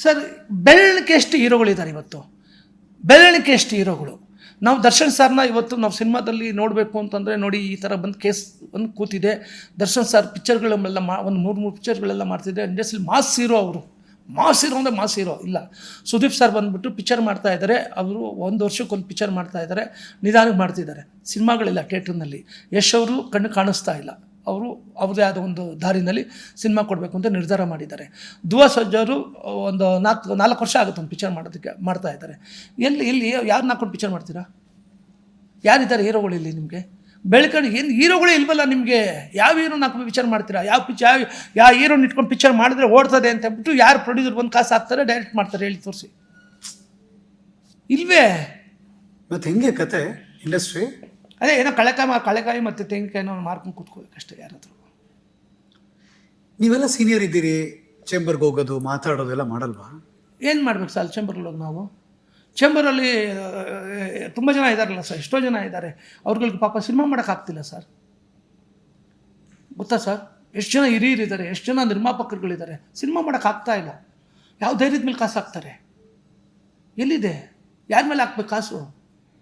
Sir ಬೆರಳಿಕೆ ಎಷ್ಟು ಹೀರೋಗಳಿದ್ದಾರೆ ಇವತ್ತು, ಬೆರಳಿಕೆ ಎಷ್ಟು ಹೀರೋಗಳು. ನಾವು ದರ್ಶನ್ ಸರ್ನ ಇವತ್ತು ನಾವು ಸಿನಿಮಾದಲ್ಲಿ ನೋಡಬೇಕು ಅಂತಂದರೆ ನೋಡಿ ಈ ಥರ ಬಂದು ಕೇಸ್ ಬಂದು ಕೂತಿದೆ. ದರ್ಶನ್ ಸರ್ ಪಿಕ್ಚರ್ಗಳೆಲ್ಲ ಒಂದು ಮೂರು ಪಿಕ್ಚರ್ಗಳೆಲ್ಲ ಮಾಡ್ತಿದ್ದೆ. ಇಂಡಸ್ಟ್ರಿಯಲ್ಲಿ ಮಾಸ್ ಹೀರೋ ಅವರು, ಮಾಸ್ ಹೀರೋ ಅಂದರೆ ಮಾಸ್ ಹೀರೋ ಇಲ್ಲ. ಸುದೀಪ್ ಸರ್ ಬಂದುಬಿಟ್ಟು ಪಿಕ್ಚರ್ ಮಾಡ್ತಾ ಇದ್ದಾರೆ, ಅವರು 1 ವರ್ಷಕ್ಕೊಂದು ಪಿಕ್ಚರ್ ಮಾಡ್ತಾ ಇದ್ದಾರೆ, ನಿಧಾನಕ್ಕೆ ಮಾಡ್ತಿದ್ದಾರೆ. ಸಿನಿಮಾಗಳಿಲ್ಲ ಥಿಯೇಟ್ರ್ನಲ್ಲಿ. ಯಶ್ ಅವರು ಕಣ್ಣು ಕಾಣಿಸ್ತಾ ಇಲ್ಲ, ಅವರು ಅವ್ರದ್ದೇ ಆದ ಒಂದು ದಾರಿನಲ್ಲಿ ಸಿನಿಮಾ ಕೊಡಬೇಕು ಅಂತ ನಿರ್ಧಾರ ಮಾಡಿದ್ದಾರೆ. ಧ್ರುವ ಸರ್ಜಾ ಒಂದು 4 ವರ್ಷ ಆಗುತ್ತೆ ಒಂದು ಪಿಕ್ಚರ್ ಮಾಡೋದಕ್ಕೆ, ಮಾಡ್ತಾ ಇದ್ದಾರೆ. ಎಲ್ಲಿ ಯಾರು ಹಾಕೊಂಡು ಪಿಕ್ಚರ್ ಮಾಡ್ತೀರಾ? ಯಾರಿದ್ದಾರೆ ಹೀರೋಗಳು ಇಲ್ಲಿ ನಿಮಗೆ? ಬೆಳ್ಕೊಂಡು ಏನು ಹೀರೋಗಳೇ ಇಲ್ವಲ್ಲ ನಿಮಗೆ. ಯಾವ ಹೀರೋನ ಹಾಕೊಂಡು ಪಿಕ್ಚರ್ ಮಾಡ್ತೀರಾ? ಯಾವ ಹೀರೋನ ಇಟ್ಕೊಂಡು ಪಿಕ್ಚರ್ ಮಾಡಿದ್ರೆ ಓಡ್ತದೆ ಅಂತ ಹೇಳ್ಬಿಟ್ಟು ಯಾರು ಪ್ರೊಡ್ಯೂಸರ್ ಒಂದು ಕಾಸು ಹಾಕ್ತಾರೆ, ಡೈರೆಕ್ಟ್ ಮಾಡ್ತಾರೆ, ಹೇಳಿ ತೋರಿಸಿ. ಇಲ್ವೇ? ಮತ್ತು ಹೆಂಗೆ ಕತೆ ಇಂಡಸ್ಟ್ರಿ? ಅದೇ ಏನೋ ಕಳೆಕಾಯಿ ಮತ್ತು ತೆಂಗಿನಕಾಯಿನೋ ಮಾರ್ಕೊಂಡು ಕೂತ್ಕೋಬೇಕಷ್ಟೇ ಯಾರಾದರೂ. ನೀವೆಲ್ಲ ಸೀನಿಯರ್ ಇದ್ದೀರಿ, ಚೇಂಬರ್ಗೆ ಹೋಗೋದು ಮಾತಾಡೋದು ಎಲ್ಲ ಮಾಡಲ್ವಾ? ಏನು ಮಾಡ್ಬೇಕು ಸರ್ ಚೇಂಬರ್ಗೆ ಹೋಗಿ ನಾವು? ಚೇಂಬರಲ್ಲಿ ತುಂಬ ಜನ ಇದ್ದಾರಲ್ಲ ಸರ್, ಎಷ್ಟೋ ಜನ ಇದ್ದಾರೆ, ಅವ್ರುಗಳಿಗೆ ಪಾಪ ಸಿನಿಮಾ ಮಾಡೋಕ್ಕಾಗ್ತಿಲ್ಲ ಸರ್. ಗೊತ್ತಾ ಸರ್? ಎಷ್ಟು ಜನ ಹಿರಿಯರಿದ್ದಾರೆ, ಎಷ್ಟು ಜನ ನಿರ್ಮಾಪಕರುಗಳಿದ್ದಾರೆ, ಸಿನಿಮಾ ಮಾಡೋಕ್ಕಾಗ್ತಾ ಇಲ್ಲ. ಯಾವ ಧೈರ್ಯದ ಮೇಲೆ ಕಾಸು ಹಾಕ್ತಾರೆ? ಎಲ್ಲಿದೆ? ಯಾರ ಮೇಲೆ ಹಾಕ್ಬೇಕು ಕಾಸು?